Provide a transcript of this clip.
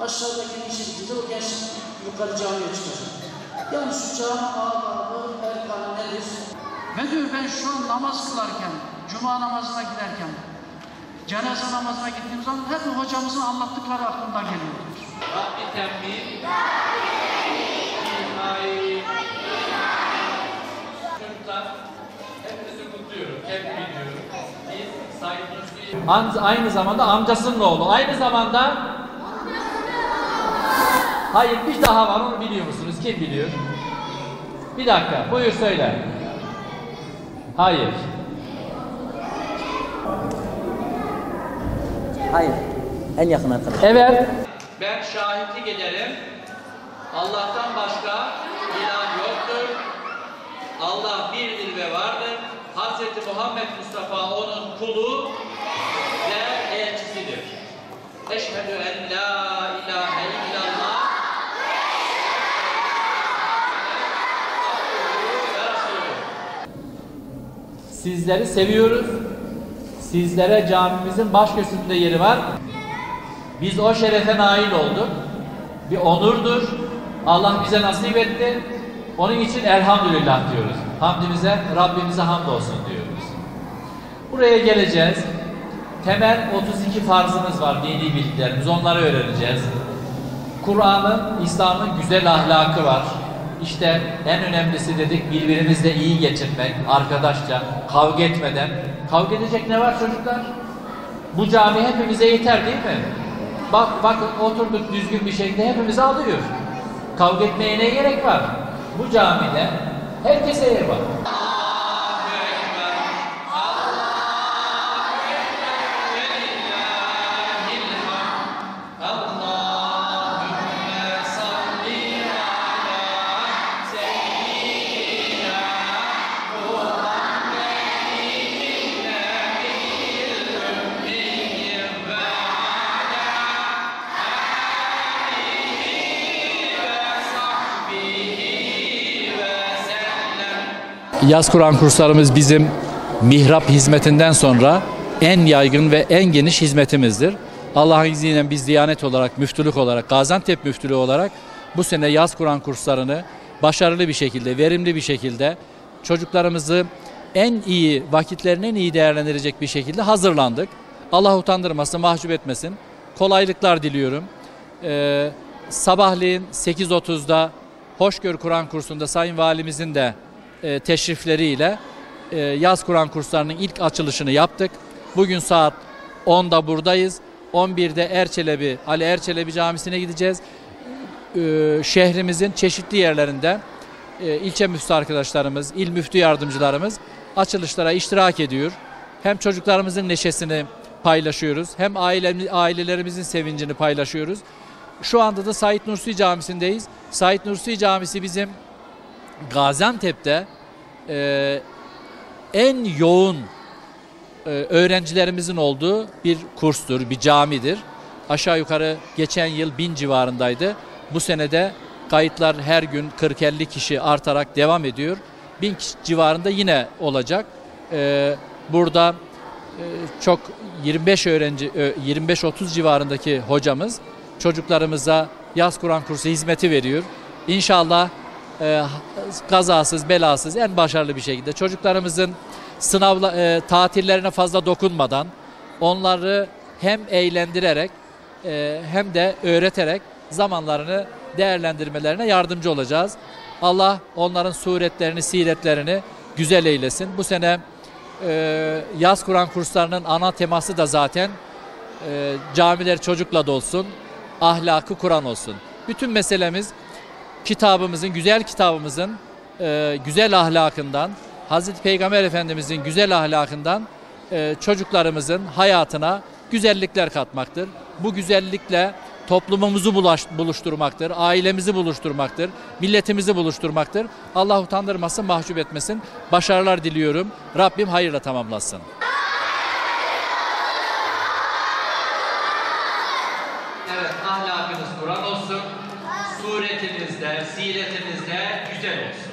aşağıdaki şekilde o genç yukarı camiye çıkacak. Yani şu cami adabı, erkanı nedir? Ve diyor ben şu an namaz kılarken, cuma namazına giderken, cenaze namazına gittiğim zaman hep hocamızın anlattıkları aklımda geliyor. Rabbi tembih, çocuklar, hepinizi kutluyorum, tebrik ediyorum. Biz Said Nursi, aynı zamanda amcasının oğlu, aynı zamanda hayır bir daha var, onu biliyor musunuz? Kim biliyor? Bir dakika, buyur söyle. Hayır. Hayır. En yakın arkadaş. Evet. Ben şahitlik ederim. Allah'tan başka ilah yoktur. Allah birdir ve vardır. Hz. Muhammed Mustafa onun kulu ve elçisidir. Eşhedü en la ilahe illallah ve Resulü. Sizleri seviyoruz. Sizlere camimizin baş köşesinde yeri var. Biz o şerefe nail olduk. Bir onurdur. Allah bize nasip etti. Onun için elhamdülillah diyoruz. Hamdimize, Rabbimize hamdolsun diyoruz. Buraya geleceğiz. Temel 32 farzımız var, dini bilgilerimiz. Onları öğreneceğiz. Kur'an'ın, İslam'ın güzel ahlakı var. İşte en önemlisi dedik, birbirimizle iyi geçinmek, arkadaşça, kavga etmeden. Kavga edecek ne var çocuklar? Bu cami hepimize yeter değil mi? Bakın oturduk düzgün bir şekilde hepimizi alıyor. Kavga etmeye ne gerek var? Bu camide herkese yer var. Yaz Kur'an kurslarımız bizim mihrap hizmetinden sonra en yaygın ve en geniş hizmetimizdir. Allah'ın izniyle biz Diyanet olarak, müftülük olarak, Gaziantep müftülüğü olarak bu sene yaz Kur'an kurslarını başarılı bir şekilde, verimli bir şekilde çocuklarımızı en iyi, vakitlerini en iyi değerlendirecek bir şekilde hazırlandık. Allah utandırmasın, mahcup etmesin. Kolaylıklar diliyorum. Sabahleyin 8.30'da Hoşgör Kur'an kursunda Sayın Valimizin de teşrifleriyle yaz Kur'an kurslarının ilk açılışını yaptık. Bugün saat 10'da buradayız. 11'de Ali Erçelebi Camisi'ne gideceğiz. Şehrimizin çeşitli yerlerinde ilçe müftü arkadaşlarımız, il müftü yardımcılarımız açılışlara iştirak ediyor. Hem çocuklarımızın neşesini paylaşıyoruz, hem ailelerimizin sevincini paylaşıyoruz. Şu anda da Said Nursi Camisi'ndeyiz. Said Nursi Camisi bizim Gaziantep'te en yoğun öğrencilerimizin olduğu bir kurstur, bir camidir. Aşağı yukarı geçen yıl 1000 civarındaydı. Bu senede kayıtlar her gün 40-50 kişi artarak devam ediyor. 1000 kişi civarında yine olacak. Burada çok 25-30 civarındaki hocamız çocuklarımıza yaz Kur'an kursu hizmeti veriyor. İnşallah kazasız belasız en başarılı bir şekilde çocuklarımızın tatillerine fazla dokunmadan onları hem eğlendirerek hem de öğreterek zamanlarını değerlendirmelerine yardımcı olacağız. Allah onların suretlerini, siretlerini güzel eylesin. Bu sene yaz Kur'an kurslarının ana teması da zaten camiler çocukla dolsun, ahlakı Kur'an olsun. Bütün meselemiz güzel kitabımızın güzel ahlakından, Hazreti Peygamber Efendimizin güzel ahlakından çocuklarımızın hayatına güzellikler katmaktır. Bu güzellikle toplumumuzu buluşturmaktır, ailemizi buluşturmaktır, milletimizi buluşturmaktır. Allah utandırmasın, mahcup etmesin. Başarılar diliyorum. Rabbim hayırla tamamlasın. Evet, ahlakınız Kur'an olsun. Suretinizde, siretinizde güzel olsun.